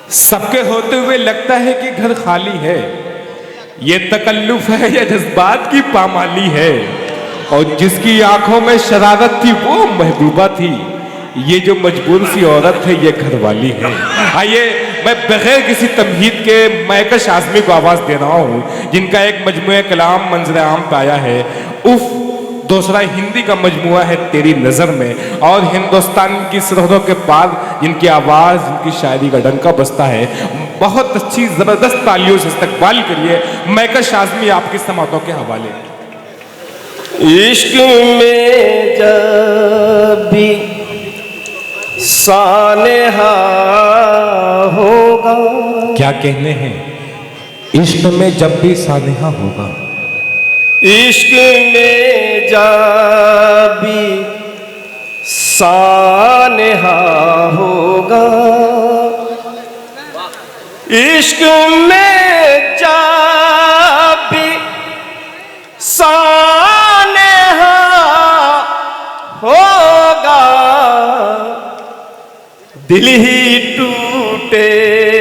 सबके होते हुए लगता है कि घर खाली है। ये तकल्लुफ है या जज्बात की पामाली है। और जिसकी आंखों में शरारत थी वो महबूबा थी। ये जो मजबूर सी औरत है ये घरवाली है। आइए मैं बगैर किसी तमहीद के मैकश आज़मी को आवाज़ दे रहा हूँ, जिनका एक मजमूए कलाम मंजर आम पे आया है उफ, दूसरा हिंदी का मजमुआ है तेरी नज़र में, और हिंदुस्तान की सरहदों के पार जिनकी आवाज़, जिनकी शायरी का डंका बजता है। बहुत अच्छी ज़बरदस्त तालियों से इस्तकबाल करिए मैकश आज़मी आपकी समातों के हवाले। इश्क में जब भी सानेहा होगा, क्या कहने हैं, इश्क में जब भी सानेहा होगा। इश्क में जब भी सानेहा होगा, इश्क में जब भी सानेहा होगा, दिल ही टूटेगा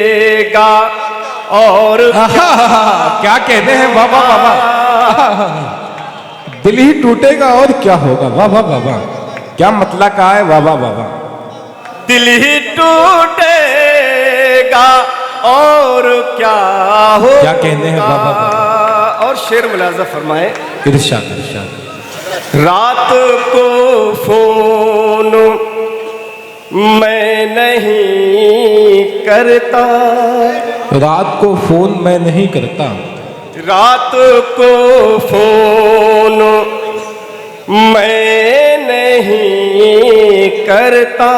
और क्या कहते हैं बाबा बाबा, दिल ही टूटेगा और क्या होगा। वाह वाह बाबा, क्या मतलब का है बाबा बाबा। दिल ही टूटेगा और क्या होगा। क्या कहते हैं बाबा बाबा। और शेर मुलाजा फरमाए। इरशाद इरशाद। रात को फोन मैं नहीं करता, रात को फोन मैं नहीं करता, रात को फोन मैं नहीं करता,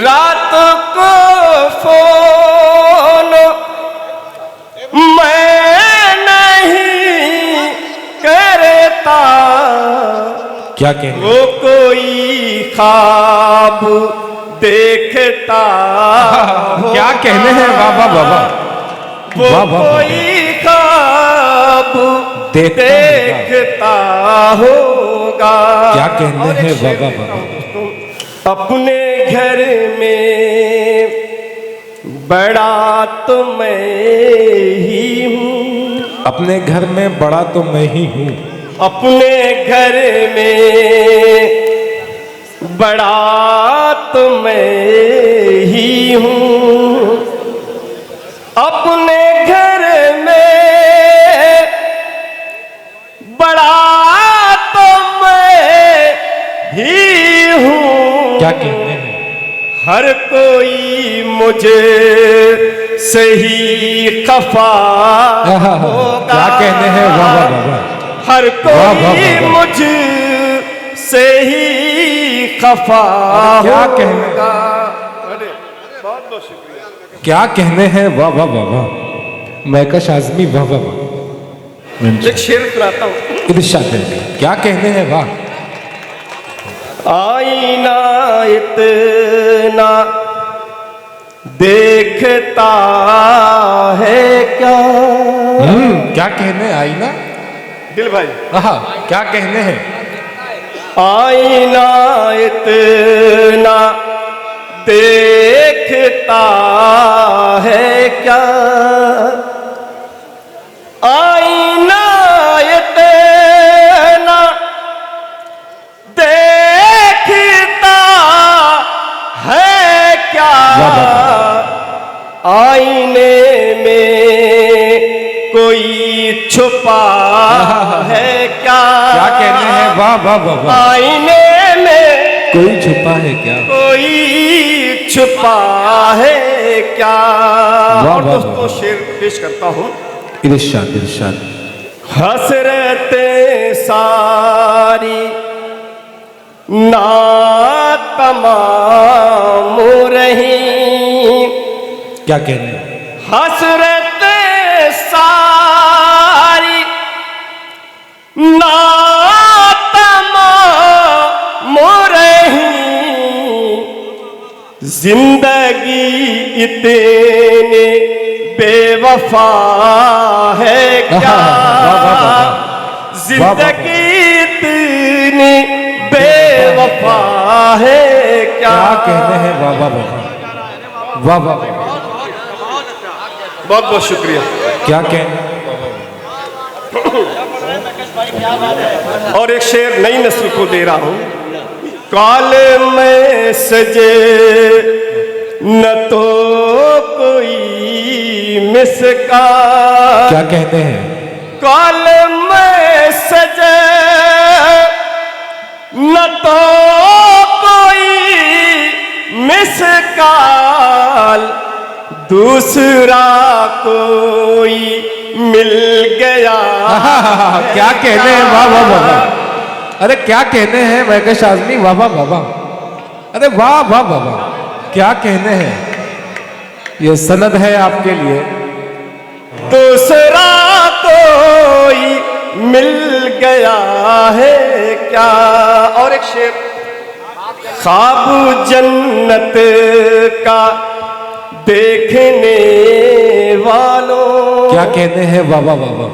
रात को फोन मैं नहीं करता। क्या कहने वो कोई ख्वाब देखता क्या कहने हैं बाबा बाबा। वो वाह वाह कोई ख्वाब देखता होगा। क्या कहने और एक हैं शेर बाबा देता हूं बाबा। दोस्तों, अपने घर में बड़ा तो मैं ही हूँ, अपने घर में बड़ा तो मैं ही हूँ, अपने घर में बड़ा तो मैं ही हूँ, अपने घर में बड़ा तो मैं ही हूँ। क्या कहते हैं, हर कोई मुझे सही खफा होगा। क्या कहने हैं बाबा बाबा। हर वाह, वाह, कोई वाह। मुझ से ही खफा क्या कहने, होगा। अरे बहुत बहुत शुक्रिया। क्या कहने हैं वाह वाह बाबा। मैकश आज़मी वाह वाह वाह। एक शेर सुनाता हूँ। इरशाद है। क्या कहने हैं वाह। आईना इतना देखता है क्या। क्या कहने आईना। दिल भाई, क्या कहने हैं। आईना इतना देखता है क्या, आईना इतना देखता है क्या, आईने में कोई छुपा है क्या। क्या कहने हैं वाह वाह बाबा। आईने में कोई छुपा है क्या, कोई छुपा है क्या। वाह, और वाह, दोस्तों वाह। शेर पेश करता हूँ। इरशाद इरशाद। हसरतें सारी ना तमाम रही, क्या कहने हैं। हसरतें सारी ना तमाम रही, जिंदगी इतने बेवफा है क्या। जिंदगी इतनी बेवफा है क्या। क्या कहने हैं बाबा बाबा। वाह वाह वाह। बहुत बहुत शुक्रिया। क्या कहें। और एक शेर नई नस्ल को दे रहा हूं। काले में सजे न तो कोई मिसका। क्या कहते हैं। काले में सजे न तो कोई मिसकाल, दूसरा कोई मिल गया। क्या कहने हैं। वाह वाह वाह वाह। अरे क्या कहने हैं वैकेश आजमी। वाह वाह वाह वाह। अरे वाह वाह वाह वाह। क्या कहने हैं। ये सनद है आपके लिए। दूसरा कोई मिल गया है क्या। और एक शेर। ख्वाब जन्नत का देखने वालों। क्या कहते हैं। वाह वाह वाह वाह।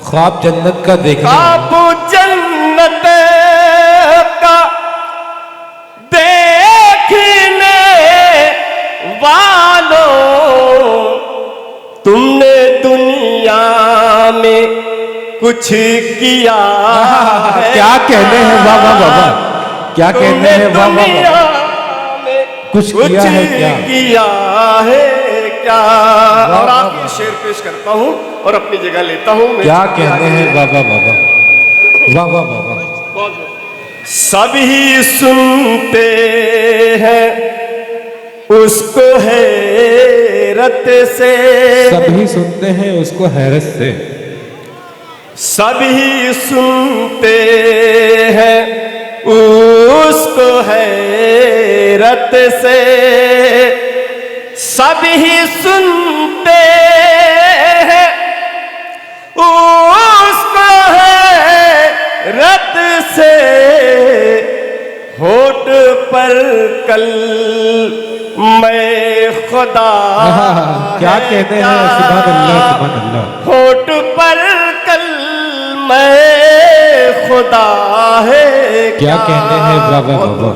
ख्वाब जन्नत का देखने। ख्वाब जन्नत का देखने वालों, तुमने दुनिया में कुछ किया है। क्या कहने हैं। वाह वाह वाह वाह। क्या कहने हैं। वाह वाह वाह। कुछ किया है क्या। किया है क्या। और आखिरी शेर पेश करता हूं और अपनी जगह लेता हूं। क्या कहते हैं। वाह वाह वाह वाह। वाह वाह वाह वाह। सभी सुनते हैं उसको हैरत से। सभी सुनते हैं उसको हैरत से। सभी सुनते हैं उसको हैरत से। सभी सुनते हैं उसको हैरत से। होठ पर कल मैं खुदा। क्या कहते हैं। सुभान अल्लाह सुभान अल्लाह। होठ पर कल मैं खुदा है क्या कहते हैं। वाह वाह वाह वाह।